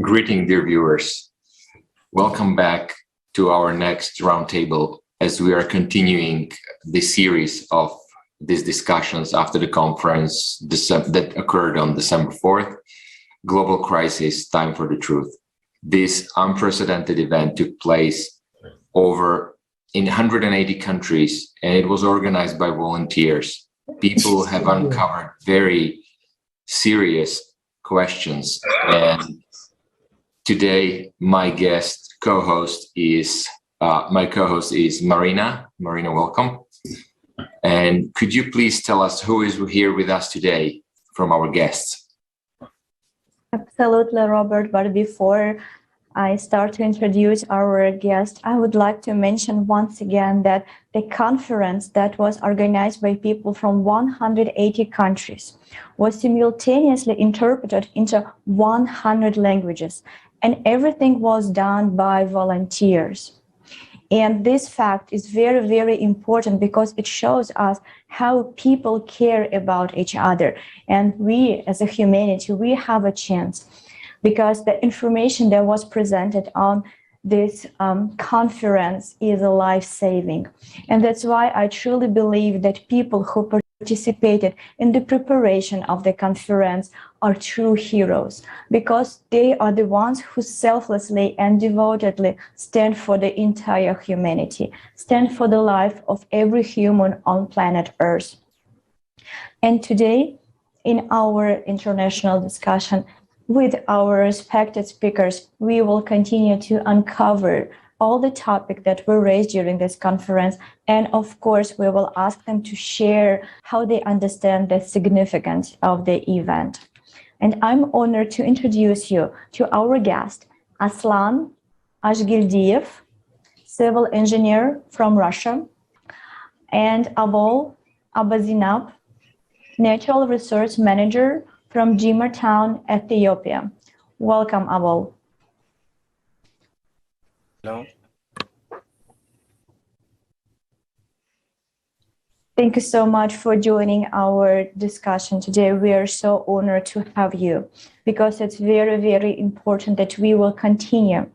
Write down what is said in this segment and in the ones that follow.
Greeting, dear viewers. Welcome back to our next roundtable as we are continuing the series of these discussions after the conference that occurred on December 4th, Global Crisis, Time for the Truth. This unprecedented event took place in 180 countries, and it was organized by volunteers. People have uncovered very serious questions, and today my co-host is Marina. Marina, welcome. And could you please tell us who is here with us today from our guests? Absolutely, Robert. But before I start to introduce our guest, I would like to mention once again that the conference that was organized by people from 180 countries was simultaneously interpreted into 100 languages, and everything was done by volunteers. And this fact is very, very important because it shows us how people care about each other. And we, as a humanity, we have a chance because the information that was presented on this conference is life-saving. And that's why I truly believe that people who participated in the preparation of the conference are true heroes, because they are the ones who selflessly and devotedly stand for the entire humanity, stand for the life of every human on planet Earth. And today, in our international discussion with our respected speakers, we will continue to uncover all the topics that were raised during this conference. And of course, we will ask them to share how they understand the significance of the event. And I'm honored to introduce you to our guest, Aslan Azhgildiev, civil engineer from Russia, and Awol Abazinab, natural resource manager from Town, Ethiopia. Welcome, Awol. Hello. Thank you so much for joining our discussion today. We are so honored to have you because it's very, very important that we will continue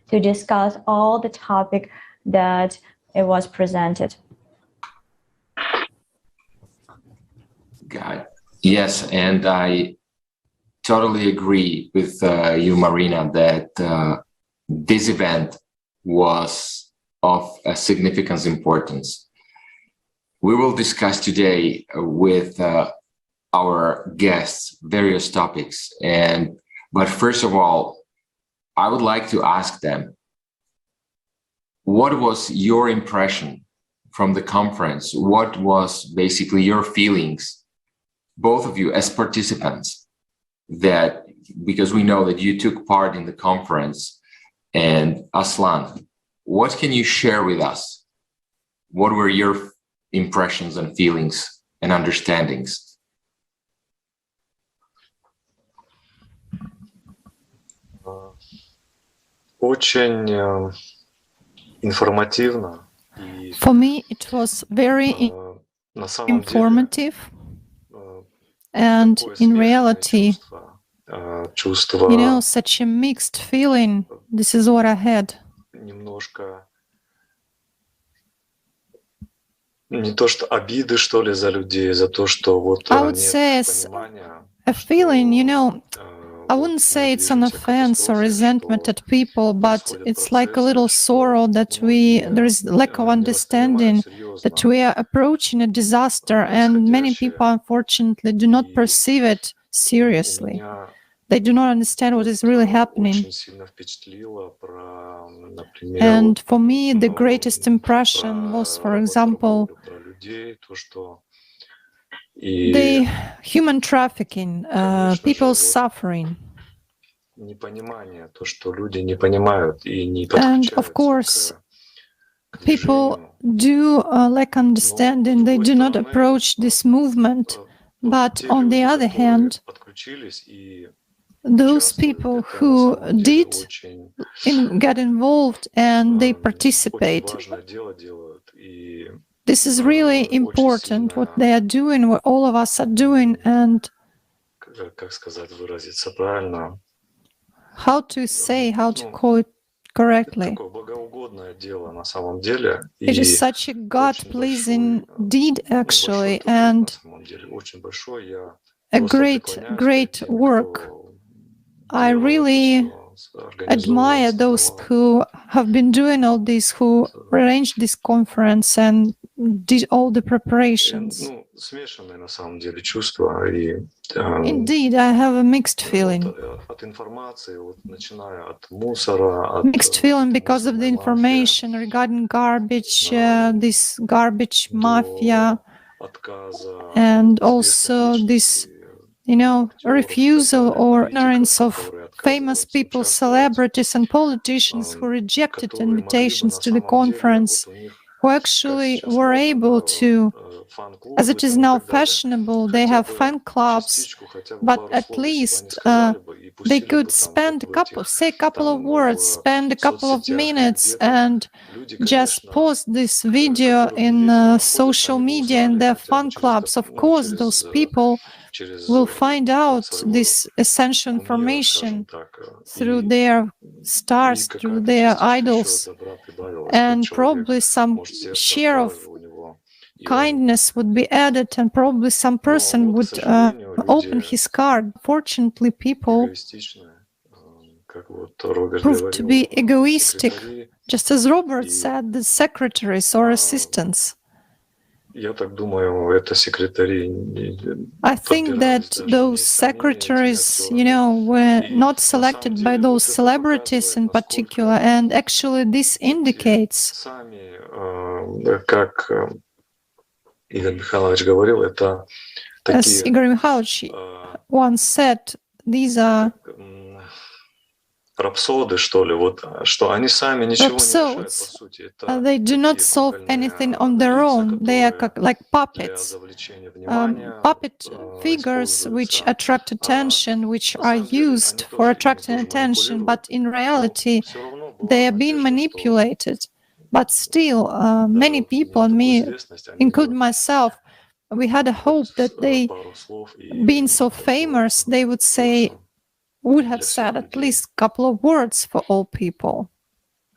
to discuss all the topic that it was presented. God. Yes, and I totally agree with you, Marina, that this event was of a significant importance. We will discuss today with our guests various topics, but first of all, I would like to ask them, what was your impression from the conference? What was basically your feelings, both of you as participants, that because we know that you took part in the conference, and Aslan, what can you share with us? What were your impressions and feelings and understandings? Очень информативно. For me, it was very informative, and in reality, such a mixed feeling. This is what I had. Не то что обиды, что ли, за людей, за то, что вот I would say a feeling, I wouldn't say it's an offense or resentment at people, but it's like a little sorrow that there is lack of understanding that we are approaching a disaster, and many people, unfortunately, do not perceive it seriously. They do not understand what is really happening. And for me, the greatest impression was, for example, the human trafficking, people suffering. And of course, people do lack understanding. They do not approach this movement. But on the other hand, those people who did get involved and they participate, this is really important, what they are doing, what all of us are doing. And how to say, how to call it correctly. It is such a God-pleasing deed, actually, and a great work. I really admire those who have been doing all this, who arranged this conference and did all the preparations. Indeed, I have a mixed feeling. Mixed feeling because of the information regarding garbage, this garbage mafia, and also this, refusal or ignorance of famous people, celebrities and politicians who rejected invitations to the conference, who actually were able to, as it is now fashionable, they have fan clubs, but at least they could say a couple of words, spend a couple of minutes and just post this video in social media in their fan clubs. Of course, those people will find out this essential information through their stars, through their idols, and probably some share of kindness would be added, and probably some person would open his card. Fortunately, people proved to be egoistic, just as Robert said, the secretaries or assistants. I think that those secretaries, were not selected by those celebrities in particular, and actually this indicates, as Igor Mikhailovich once said, these are rhapsodes. They do not solve anything on their own. They are like puppets, puppet figures which attract attention, which are used for attracting attention, but in reality, they are being manipulated. But still, many people, and me, including myself, we had a hope that they, being so famous, they would have said at least a couple of words for all people.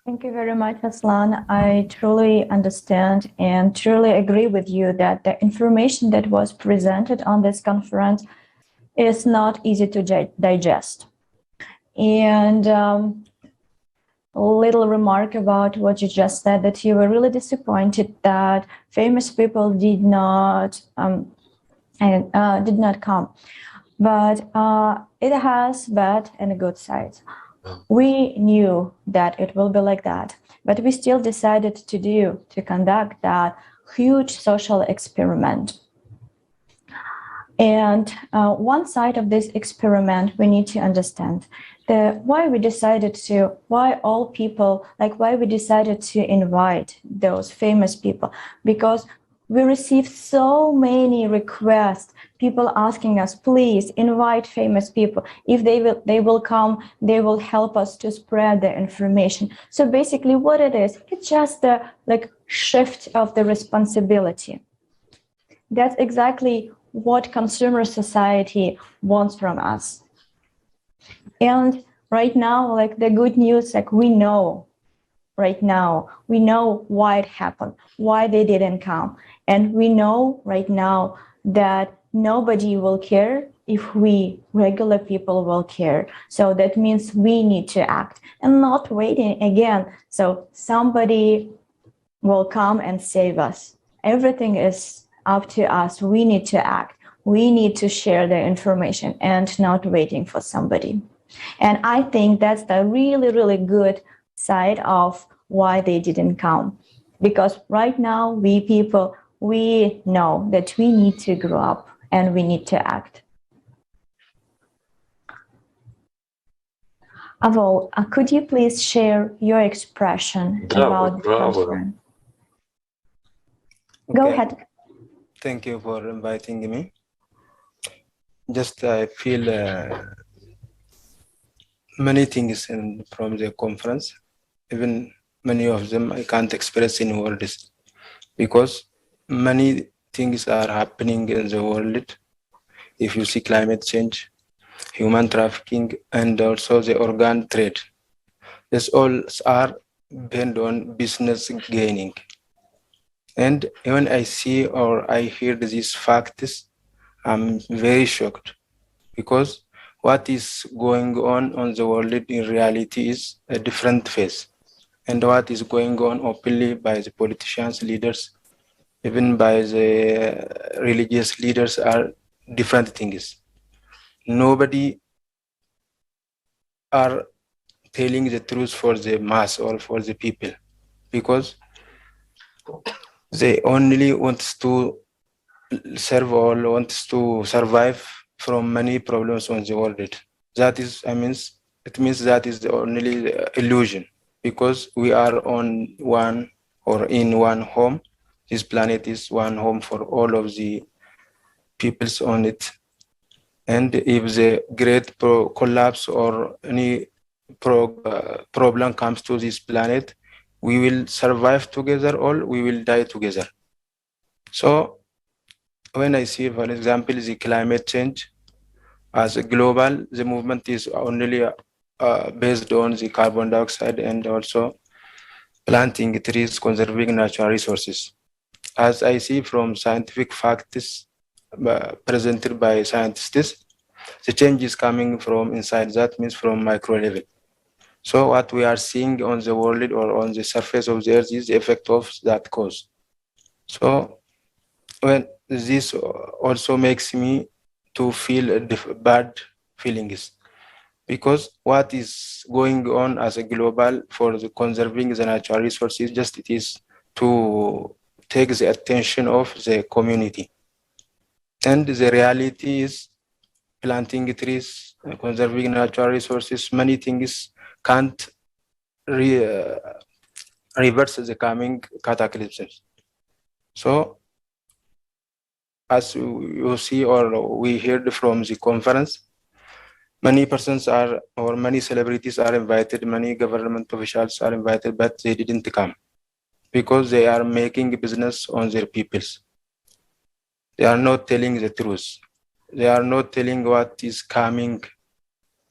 Thank you very much, Aslan. I truly understand and truly agree with you that the information that was presented on this conference is not easy to digest. And a little remark about what you just said, that you were really disappointed that famous people did not come. But it has bad and good sides. We knew that it will be like that, but we still decided to conduct that huge social experiment. And one side of this experiment, we need to understand why we decided to invite those famous people, because we received so many requests, people asking us, please invite famous people. If they will come, they will help us to spread the information. So basically what it is, it's just the shift of the responsibility. That's exactly what consumer society wants from us. And right now, the good news, we know right now, we know why it happened, why they didn't come. And we know right now that nobody will care if we regular people will care. So that means we need to act and not waiting again. So somebody will come and save us. Everything is up to us. We need to act. We need to share the information and not waiting for somebody. And I think that's the really, really good side of why they didn't come. Because right now, we people, we know that we need to grow up and we need to act. Awol, could you please share your expression about the conference? Go ahead. Thank you for inviting me. Just I feel many things from the conference. Even many of them I can't express in words, because many things are happening in the world. If you see climate change, human trafficking, and also the organ trade. This all are based on business gaining. And when I see or I hear these facts, I'm very shocked, because what is going on the world in reality is a different phase. And what is going on openly by the politicians, leaders, even by the religious leaders are different things. Nobody are telling the truth for the mass or for the people, because they only want to serve or wants to survive from many problems on the world. That is, it means that is the only illusion, because we are on one or in one home. This planet is one home for all of the peoples on it. And if the great collapse or any problem comes to this planet, we will survive together or we will die together. So when I see, for example, the climate change as a global, the movement is only based on the carbon dioxide and also planting trees, conserving natural resources. As I see from scientific facts presented by scientists, the change is coming from inside. That means from micro level. So what we are seeing on the world or on the surface of the earth is the effect of that cause. So when this also makes me to feel bad feelings, because what is going on as a global for the conserving the natural resources, just it is to take the attention of the community. And the reality is planting trees, conserving natural resources, many things can't reverse the coming cataclysms. So as you see or we heard from the conference, many persons are or many celebrities are invited, many government officials are invited, but they didn't come because they are making business on their peoples. They are not telling the truth. They are not telling what is coming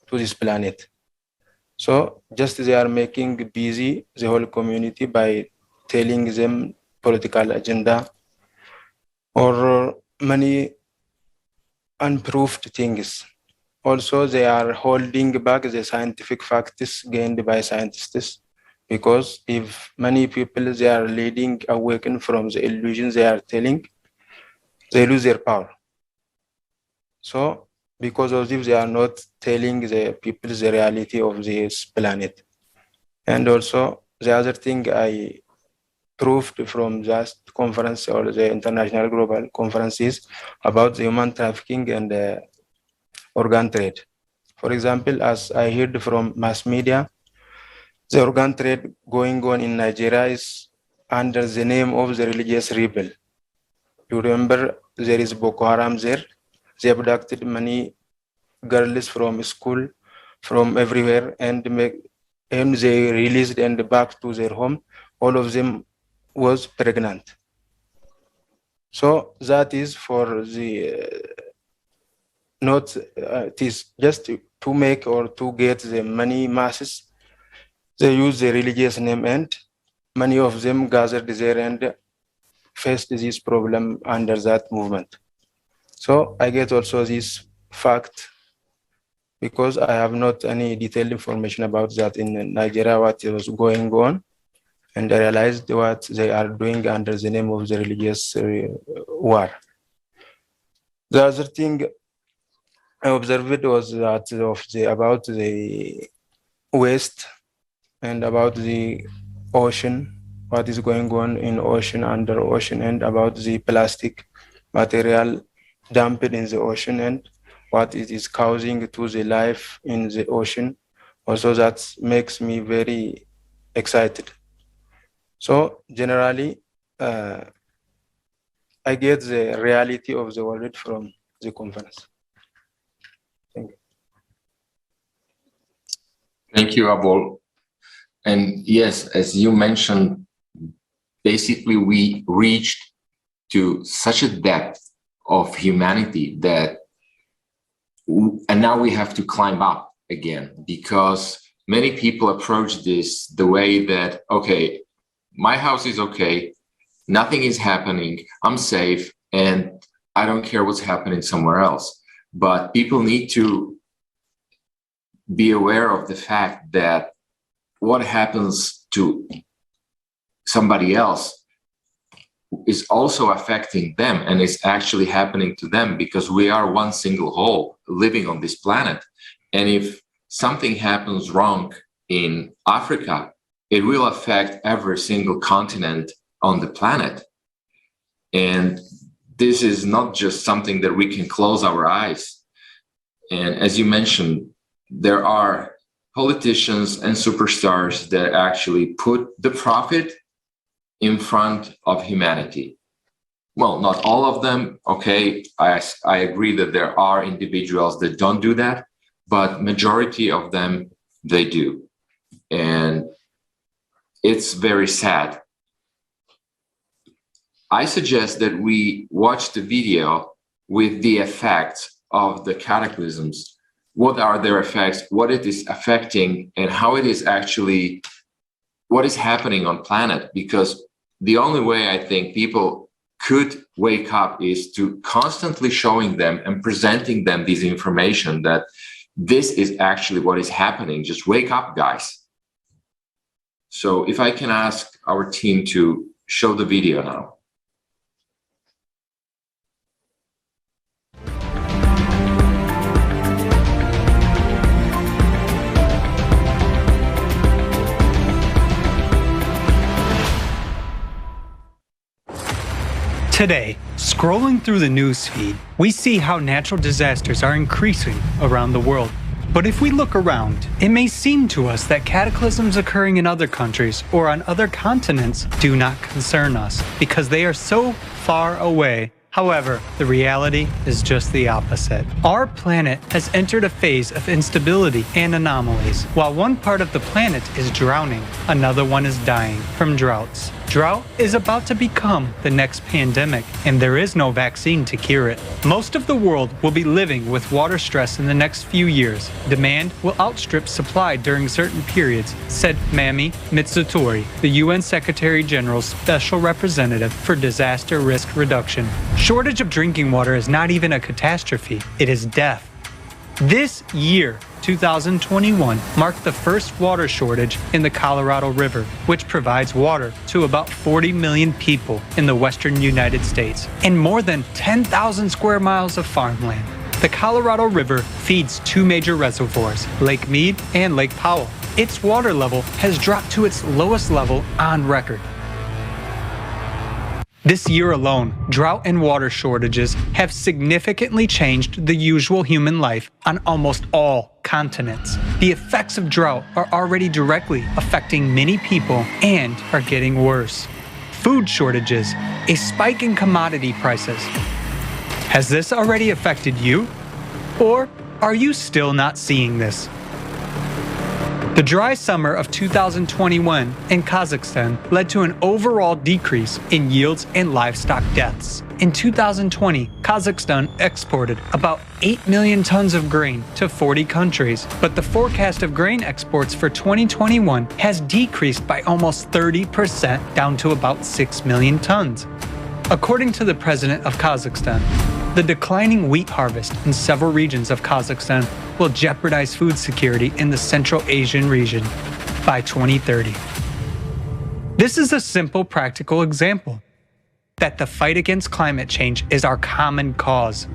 to this planet. So just they are making busy the whole community by telling them political agenda or many unproved things. Also, they are holding back the scientific facts gained by scientists, because if many people they are leading awaken from the illusions they are telling, they lose their power. So because of this, they are not telling the people the reality of this planet. And also the other thing I proved from that conference or the international global conference is about the human trafficking and organ trade. For example, as I heard from mass media, the organ trade going on in Nigeria is under the name of the religious rebel. You remember there is Boko Haram there. They abducted many girls from school, from everywhere, and they released and back to their home. All of them was pregnant. So that is for the not it is just to make or to get the money masses. They use the religious name, and many of them gathered there and faced this problem under that movement. So I get also this fact, because I have not any detailed information about that in Nigeria, what was going on, and I realized what they are doing under the name of the religious war. The other thing I observed was that about the waste and about the ocean, what is going on in ocean, under ocean, and about the plastic material dumped in the ocean and what it is causing to the life in the ocean. Also, that makes me very excited. So generally, I get the reality of the world from the conference. Thank you. Thank you, Awol. And yes, as you mentioned, basically we reached to such a depth of humanity that And now we have to climb up again, because many people approach this the way that, okay, my house is okay, nothing is happening, I'm safe, and I don't care what's happening somewhere else. But people need to be aware of the fact that what happens to somebody else is also affecting them, and is actually happening to them, because we are one single whole living on this planet. And if something happens wrong in Africa, it will affect every single continent on the planet. And this is not just something that we can close our eyes. And as you mentioned, there are politicians and superstars that actually put the profit in front of humanity. Well, not all of them, okay, I agree that there are individuals that don't do that, but majority of them, they do. And it's very sad. I suggest that we watch the video with the effects of the cataclysms. What are their effects, what it is affecting, and how it is actually, what is happening on planet. Because the only way I think people could wake up is to constantly showing them and presenting them this information that this is actually what is happening. Just wake up, guys. So if I can ask our team to show the video now. Today, scrolling through the news feed, we see how natural disasters are increasing around the world. But if we look around, it may seem to us that cataclysms occurring in other countries or on other continents do not concern us because they are so far away. However, the reality is just the opposite. Our planet has entered a phase of instability and anomalies. While one part of the planet is drowning, another one is dying from droughts. Drought is about to become the next pandemic, and there is no vaccine to cure it. Most of the world will be living with water stress in the next few years. Demand will outstrip supply during certain periods, said Mami Mitsutori, the UN Secretary General's Special Representative for Disaster Risk Reduction. Shortage of drinking water is not even a catastrophe, it is death. This year, 2021, marked the first water shortage in the Colorado River, which provides water to about 40 million people in the western United States and more than 10,000 square miles of farmland. The Colorado River feeds two major reservoirs, Lake Mead and Lake Powell. Its water level has dropped to its lowest level on record. This year alone, drought and water shortages have significantly changed the usual human life on almost all continents. The effects of drought are already directly affecting many people and are getting worse. Food shortages, a spike in commodity prices. Has this already affected you? Or are you still not seeing this? The dry summer of 2021 in Kazakhstan led to an overall decrease in yields and livestock deaths. In 2020, Kazakhstan exported about 8 million tons of grain to 40 countries, but the forecast of grain exports for 2021 has decreased by almost 30%, down to about 6 million tons. According to the president of Kazakhstan, the declining wheat harvest in several regions of Kazakhstan will jeopardize food security in the Central Asian region by 2030. This is a simple, practical example that the fight against climate change is our common cause.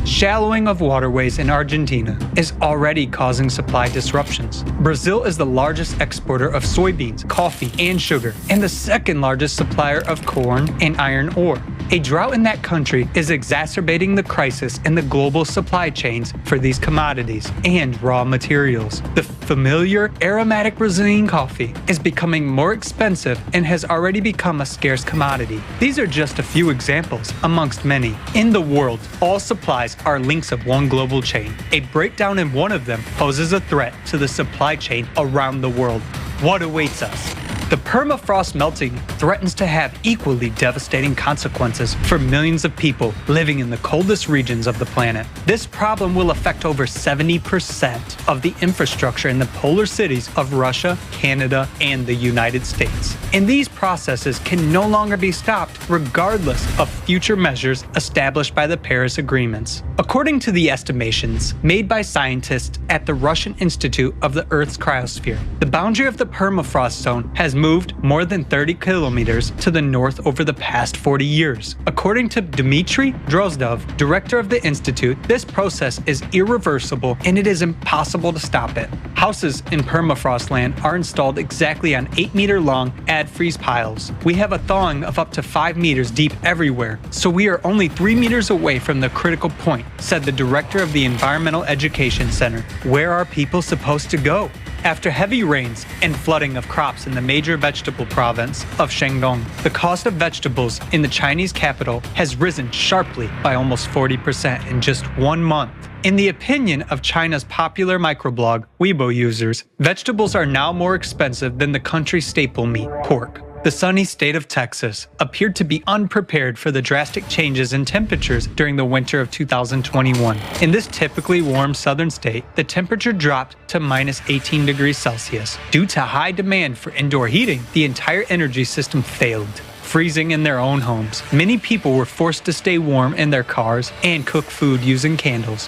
Shallowing of waterways in Argentina is already causing supply disruptions. Brazil is the largest exporter of soybeans, coffee, and sugar, and the second largest supplier of corn and iron ore. A drought in that country is exacerbating the crisis in the global supply chains for these commodities and raw materials. The familiar aromatic Brazilian coffee is becoming more expensive and has already become a scarce commodity. These are just a few examples amongst many. In the world, all supplies are links of one global chain. A breakdown in one of them poses a threat to the supply chain around the world. What awaits us? The permafrost melting threatens to have equally devastating consequences for millions of people living in the coldest regions of the planet. This problem will affect over 70% of the infrastructure in the polar cities of Russia, Canada, and the United States. And these processes can no longer be stopped regardless of future measures established by the Paris Agreements. According to the estimations made by scientists at the Russian Institute of the Earth's Cryosphere, the boundary of the permafrost zone has moved more than 30 kilometers to the north over the past 40 years. According to Dmitry Drozdov, director of the institute, this process is irreversible and it is impossible to stop it. Houses in permafrost land are installed exactly on 8-meter-long adfreeze piles. We have a thawing of up to 5 meters deep everywhere, so we are only 3 meters away from the critical point, said the director of the Environmental Education Center. Where are people supposed to go? After heavy rains and flooding of crops in the major vegetable province of Shandong, the cost of vegetables in the Chinese capital has risen sharply by almost 40% in just 1 month. In the opinion of China's popular microblog Weibo users, vegetables are now more expensive than the country's staple meat, pork. The sunny state of Texas appeared to be unprepared for the drastic changes in temperatures during the winter of 2021. In this typically warm southern state, the temperature dropped to minus 18 degrees Celsius. Due to high demand for indoor heating, the entire energy system failed, freezing in their own homes. Many people were forced to stay warm in their cars and cook food using candles.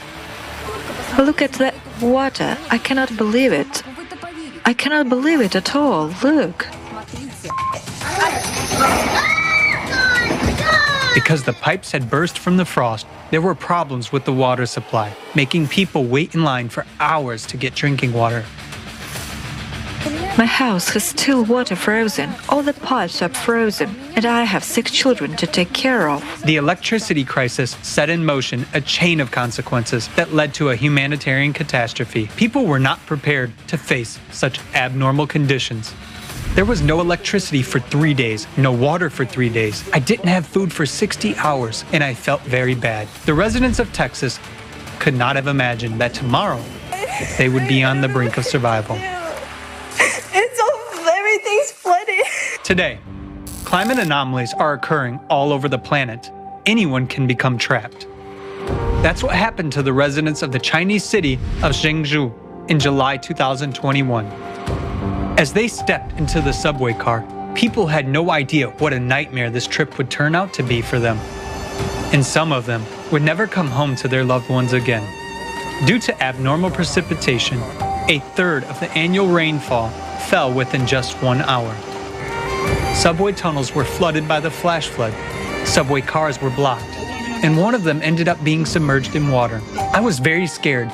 Look at the water. I cannot believe it. I cannot believe it at all. Look. Because the pipes had burst from the frost, there were problems with the water supply, making people wait in line for hours to get drinking water. My house has still water frozen. All the pipes are frozen, and I have 6 children to take care of. The electricity crisis set in motion a chain of consequences that led to a humanitarian catastrophe. People were not prepared to face such abnormal conditions. There was no electricity for 3 days, no water for 3 days. I didn't have food for 60 hours, and I felt very bad. The residents of Texas could not have imagined that tomorrow they would be on the brink of survival. Everything's flooded. Today, climate anomalies are occurring all over the planet. Anyone can become trapped. That's what happened to the residents of the Chinese city of Zhengzhou in July 2021. As they stepped into the subway car, people had no idea what a nightmare this trip would turn out to be for them. And some of them would never come home to their loved ones again. Due to abnormal precipitation, a third of the annual rainfall fell within just 1 hour. Subway tunnels were flooded by the flash flood. Subway cars were blocked, and one of them ended up being submerged in water. I was very scared,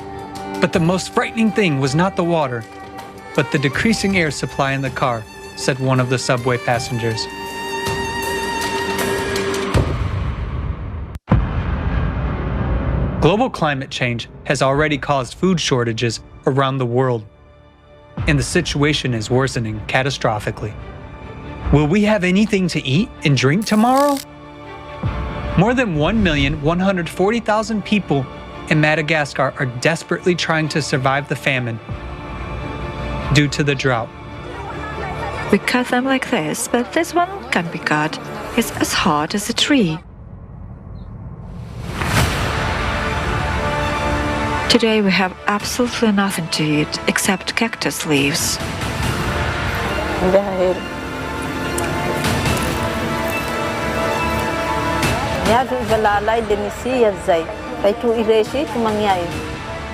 but the most frightening thing was not the water, but the decreasing air supply in the car, said one of the subway passengers. Global climate change has already caused food shortages around the world, and the situation is worsening catastrophically. Will we have anything to eat and drink tomorrow? More than 1,140,000 people in Madagascar are desperately trying to survive the famine due to the drought. We cut them like this, but this one can't be cut. It's as hard as a tree. Today we have absolutely nothing to eat except cactus leaves.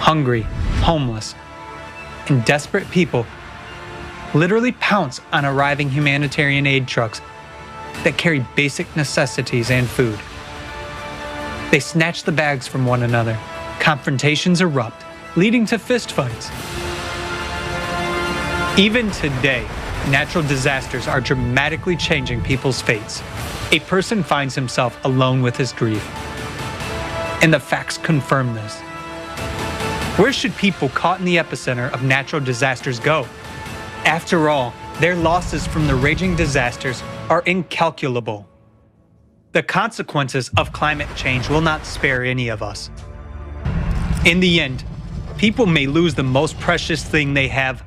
Hungry, homeless, and desperate people literally pounce on arriving humanitarian aid trucks that carry basic necessities and food. They snatch the bags from one another. Confrontations erupt, leading to fistfights. Even today, natural disasters are dramatically changing people's fates. A person finds himself alone with his grief, and the facts confirm this. Where should people caught in the epicenter of natural disasters go? After all, their losses from the raging disasters are incalculable. The consequences of climate change will not spare any of us. In the end, people may lose the most precious thing they have: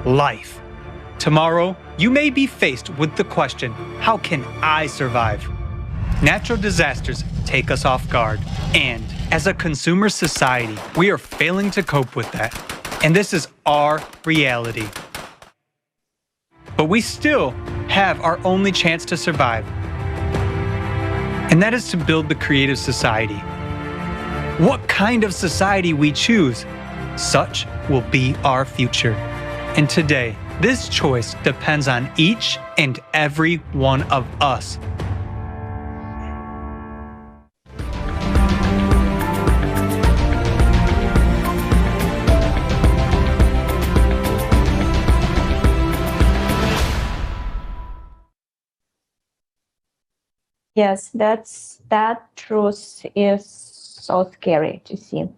life. Tomorrow you may be faced with the question, how can I survive? Natural disasters take us off guard, and as a consumer society, we are failing to cope with that. And this is our reality. But we still have our only chance to survive, and that is to build the creative society. What kind of society we choose, such will be our future. And today, this choice depends on each and every one of us. Yes, that truth is so scary to see.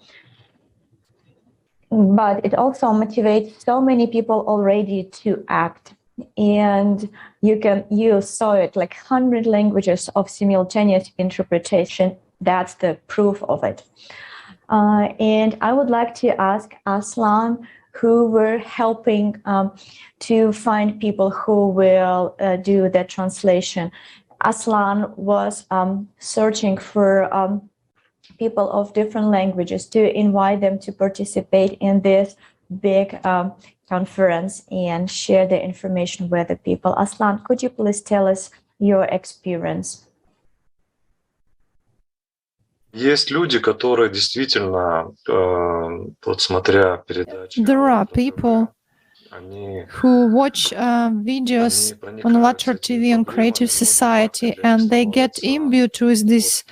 But it also motivates so many people already to act. And you saw it like 100 languages of simultaneous interpretation. That's the proof of it. And I would like to ask Aslan, who were helping to find people who will do the translation. Aslan was searching for people of different languages to invite them to participate in this big conference and share the information with the people. Aslan, could you please tell us your experience? Есть люди, которые действительно, вот смотря передачи, There are people who watch videos on Latter TV on Creative Society, and they get imbued with these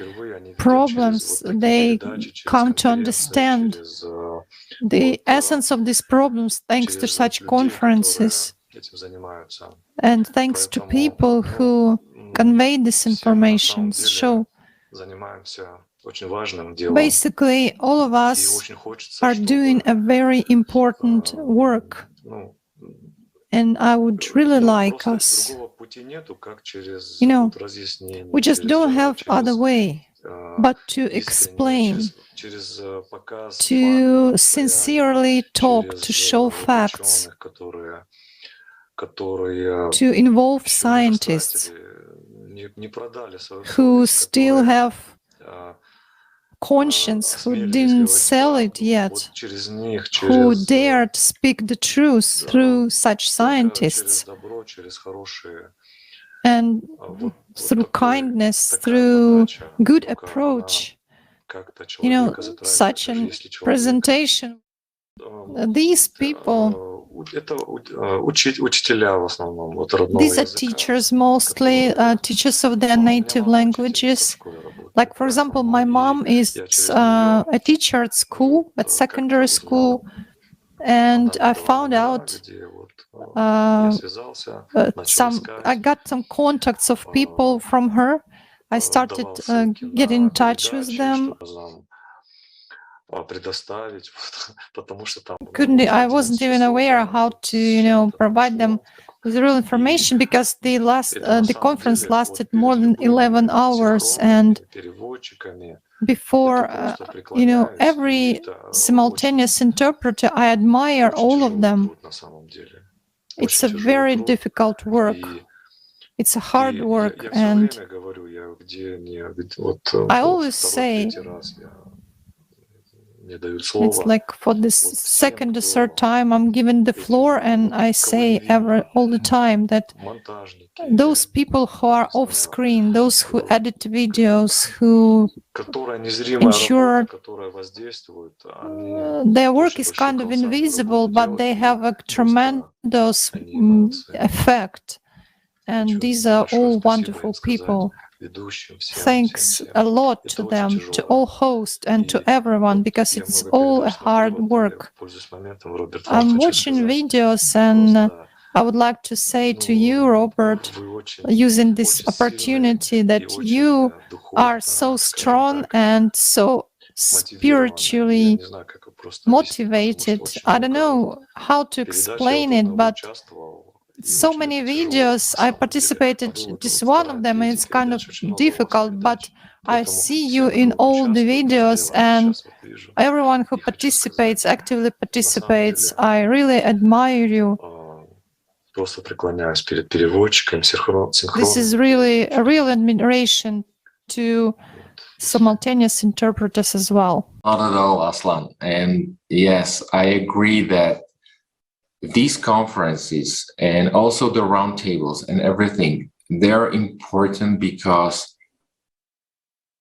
problems. They come to understand the essence of these problems thanks to such conferences and thanks to people who convey this information. So basically, all of us are doing a very important work. And I would really like us, we just don't have other way but to explain, to sincerely talk, to show facts, to involve scientists who still have conscience, who didn't sell it yet, who dared speak the truth through such scientists, and through kindness, through good approach, such a presentation. These people, these are teachers, mostly teachers of their native languages. Like, for example, my mom is a teacher at school, at secondary school, and I found out I got some contacts of people from her. I started getting in touch with them. I wasn't even aware how to, provide them with real information, because the conference lasted more than 11 hours, and before, every simultaneous interpreter, I admire all of them. It's a very difficult work. It's a hard work, and I always say, it's like for this second or third time I'm given the floor, and I say all the time that those people who are off screen, those who edit videos, who ensure their work is kind of invisible, but they have a tremendous effect. And these are all wonderful people. Thanks a lot to them, to all hosts and to everyone, because it's all a hard work. I'm watching videos, and I would like to say to you, Robert, using this opportunity, that you are so strong and so spiritually motivated. I don't know how to explain it, but so many videos, I participated just one of them, and it's kind of difficult, but I see you in all the videos, and everyone who participates, actively participates. I really admire you. Просто преклоняюсь перед переводчиком, This is really a real admiration to simultaneous interpreters as well. Not at all, Aslan. And yes, I agree that these conferences and also the roundtables and everything, they're important because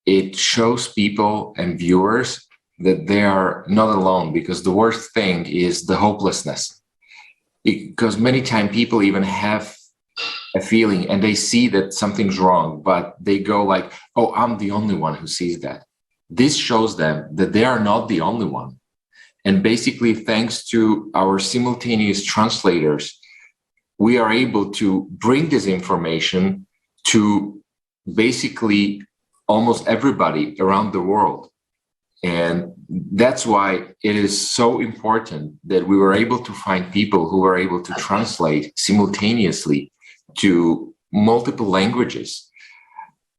it shows people and viewers that they are not alone, because the worst thing is the hopelessness. Because many times people even have a feeling and they see that something's wrong, but they go like, oh, I'm the only one who sees that. This shows them that they are not the only one. And basically, thanks to our simultaneous translators, we are able to bring this information to basically almost everybody around the world. And that's why it is so important that we were able to find people who were able to translate simultaneously to multiple languages.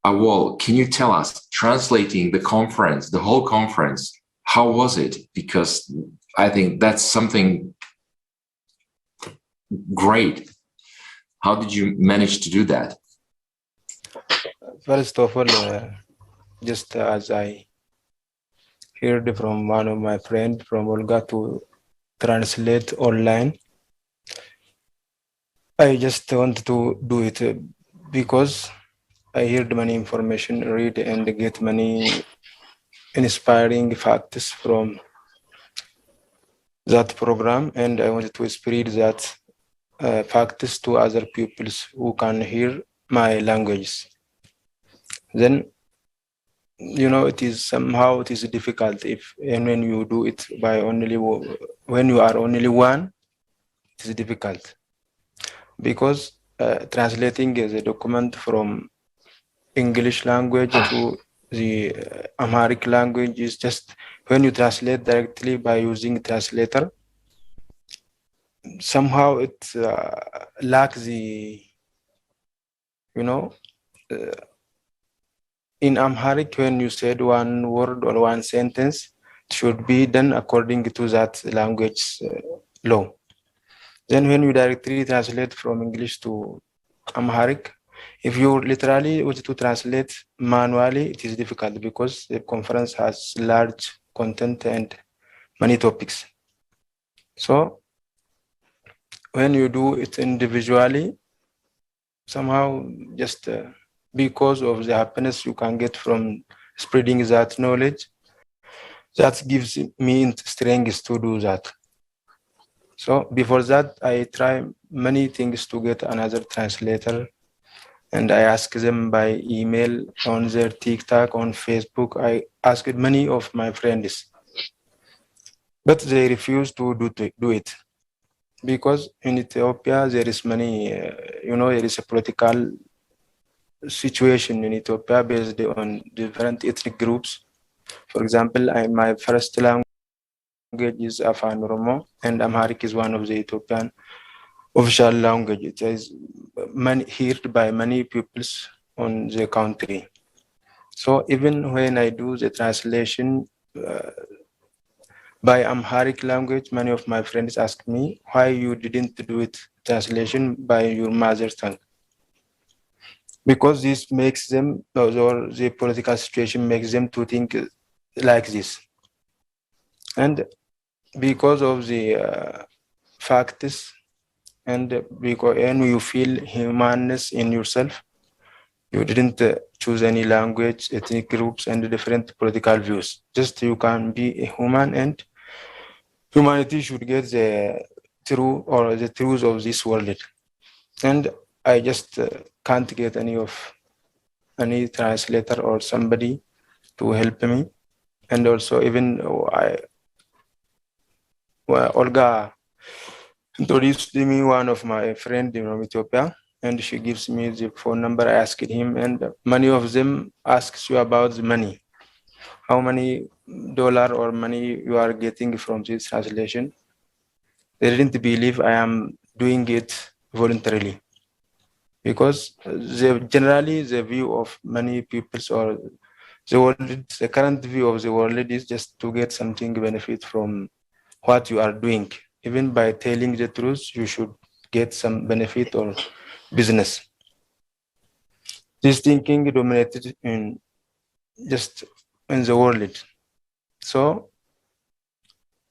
Awol, can you tell us, translating the conference, the whole conference, how was it? Because I think that's something great. How did you manage to do that? First of all, just as I heard from one of my friends from Olga to translate online, I just want to do it because I heard many information, read and get many inspiring facts from that program, and I wanted to spread that facts to other pupils who can hear my language. Then, it is somehow it is difficult and when you do it by when you are only one, it is difficult because translating the document from English language to the Amharic language is just when you translate directly by using translator, somehow it lacks the, in Amharic, when you said one word or one sentence, it should be done according to that language law. Then when you directly translate from English to Amharic, if you literally want to translate manually, it is difficult because the conference has large content and many topics. So when you do it individually, somehow just because of the happiness you can get from spreading that knowledge, that gives me strength to do that. So before that, I try many things to get another translator, and I ask them by email, on their TikTok, on Facebook. I asked many of my friends, but they refuse to do it because in Ethiopia there is many, there is a political situation in Ethiopia based on different ethnic groups. For example, my first language is Afan Oromo, and Amharic is one of the Ethiopian official language. It is heard by many peoples on the country. So even when I do the translation by Amharic language, many of my friends ask me why you didn't do it translation by your mother tongue. Because this makes them, or the political situation makes them to think like this. And because of the facts, and you feel humanness in yourself, you didn't choose any language, ethnic groups, and different political views. Just you can be a human, and humanity should get the truth of this world. And I just can't get any translator or somebody to help me. And also even Olga introduced me one of my friends from Ethiopia, and she gives me the phone number. I asked him, and many of them asks you about the money. How many dollar or money you are getting from this translation? They didn't believe I am doing it voluntarily. Because generally the view of many people or the current view of the world is just to get something benefit from what you are doing. Even by telling the truth, you should get some benefit or business. This thinking dominated in the world. So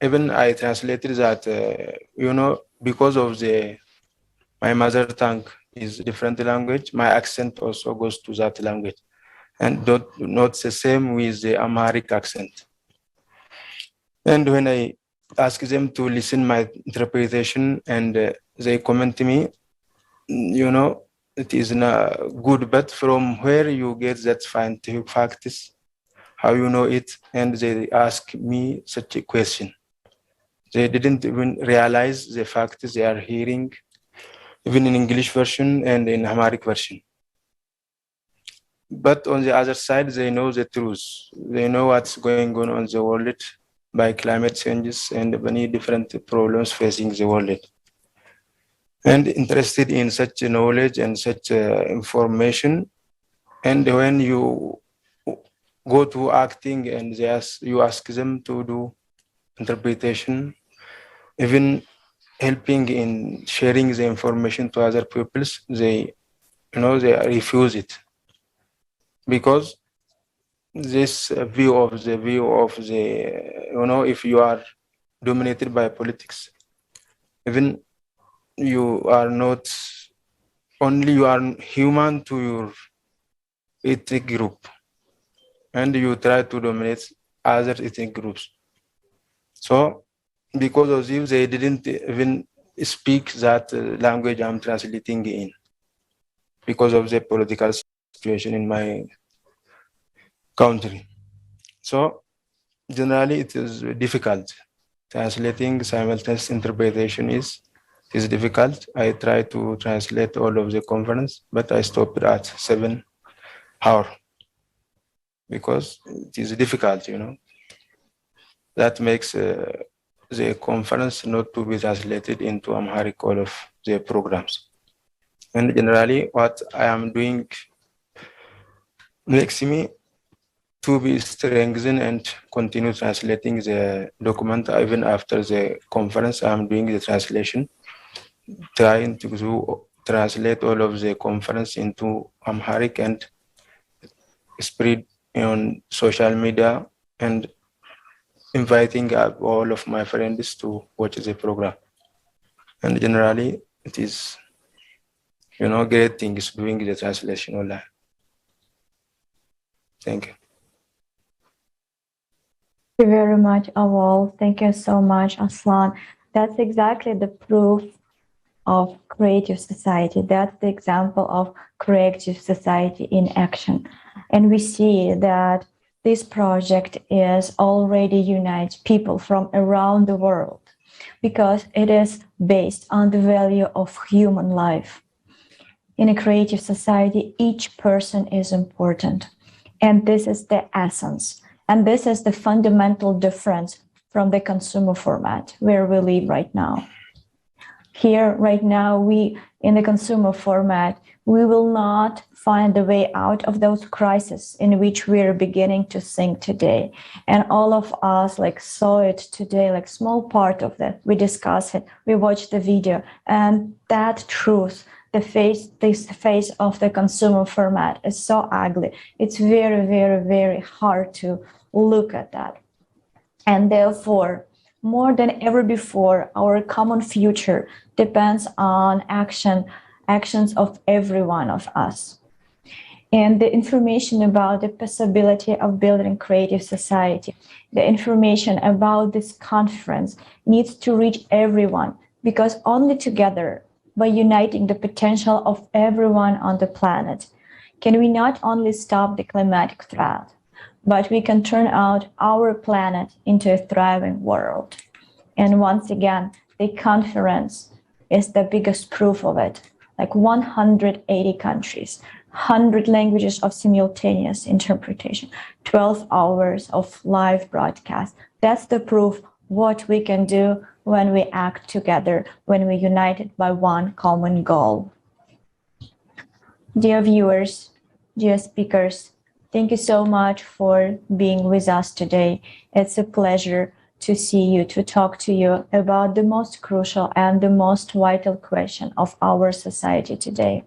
even I translated that, because of my mother tongue is different language, my accent also goes to that language, and not the same with the Amharic accent. And when I ask them to listen my interpretation, and they comment to me, it is not good, but from where you get that scientific facts, how you know it? And they ask me such a question. They didn't even realize the facts they are hearing, even in English version and in Amharic version. But on the other side, they know the truth. They know what's going on the world by climate changes and many different problems facing the world. And interested in such knowledge and such information. And when you go to acting and you ask them to do interpretation, even helping in sharing the information to other peoples, they refuse it, because this view of the if you are dominated by politics, even you are not only you are human to your ethnic group, and you try to dominate other ethnic groups. So because of this, they didn't even speak that language I'm translating in, because of the political situation in my country. So generally it is difficult. Translating simultaneous interpretation is difficult. I try to translate all of the conference, but I stopped at 7 hours because it is difficult, That makes the conference not to be translated into Amharic, all of the programs. And generally what I am doing makes me to be strengthened and continue translating the document even after the conference. I'm doing the translation, trying to translate all of the conference into Amharic and spread on social media, and inviting all of my friends to watch the program. And generally it is, great things doing the translation online. Thank you. Thank you very much, Awol. Thank you so much, Aslan. That's exactly the proof of creative society. That's the example of creative society in action. And we see that this project is already unites people from around the world, because it is based on the value of human life. In a creative society, each person is important. And this is the essence. And this is the fundamental difference from the consumer format where we live right now. Here, right now, in the consumer format, we will not find the way out of those crises in which we are beginning to sink today. And all of us saw it today, small part of that. We discussed it, we watched the video, and that truth, this face of the consumer format is so ugly. It's very, very, very hard to look at that. And therefore, more than ever before, our common future depends on actions of every one of us. And the information about the possibility of building creative society, the information about this conference needs to reach everyone, because only together, by uniting the potential of everyone on the planet, can we not only stop the climatic threat, but we can turn out our planet into a thriving world. And once again, the conference is the biggest proof of it. 180 countries, 100 languages of simultaneous interpretation, 12 hours of live broadcast. That's the proof what we can do when we act together, when we're united by one common goal. Dear viewers, dear speakers, thank you so much for being with us today. It's a pleasure to see you, to talk to you about the most crucial and the most vital question of our society today.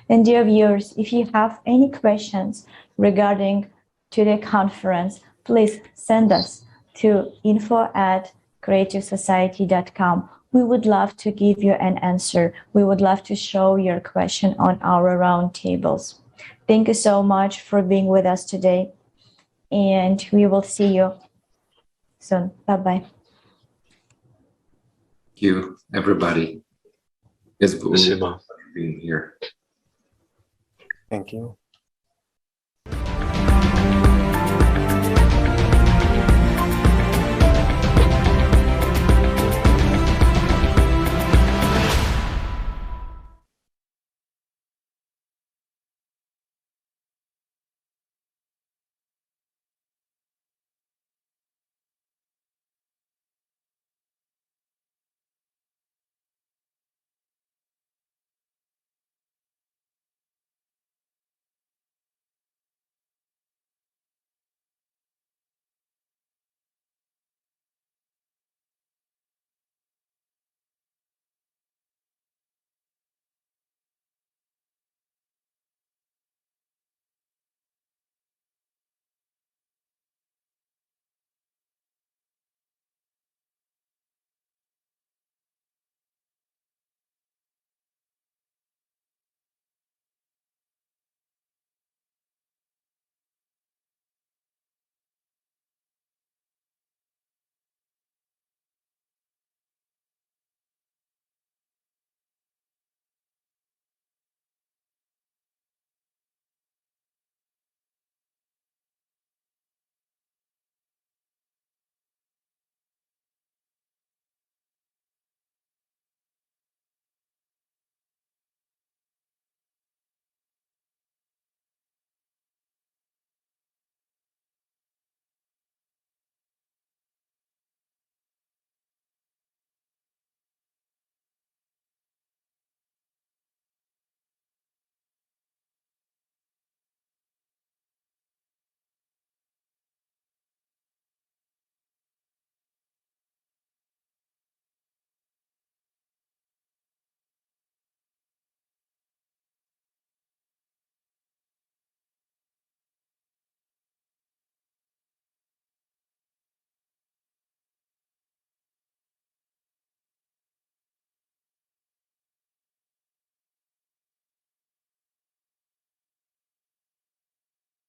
And dear viewers, if you have any questions regarding to the conference, please send us to info@creativesociety.com. We would love to give you an answer. We would love to show your question on our roundtables. Thank you so much for being with us today, and we will see you soon. Bye-bye. Thank you, everybody. It's Спасибо. being here. Thank you.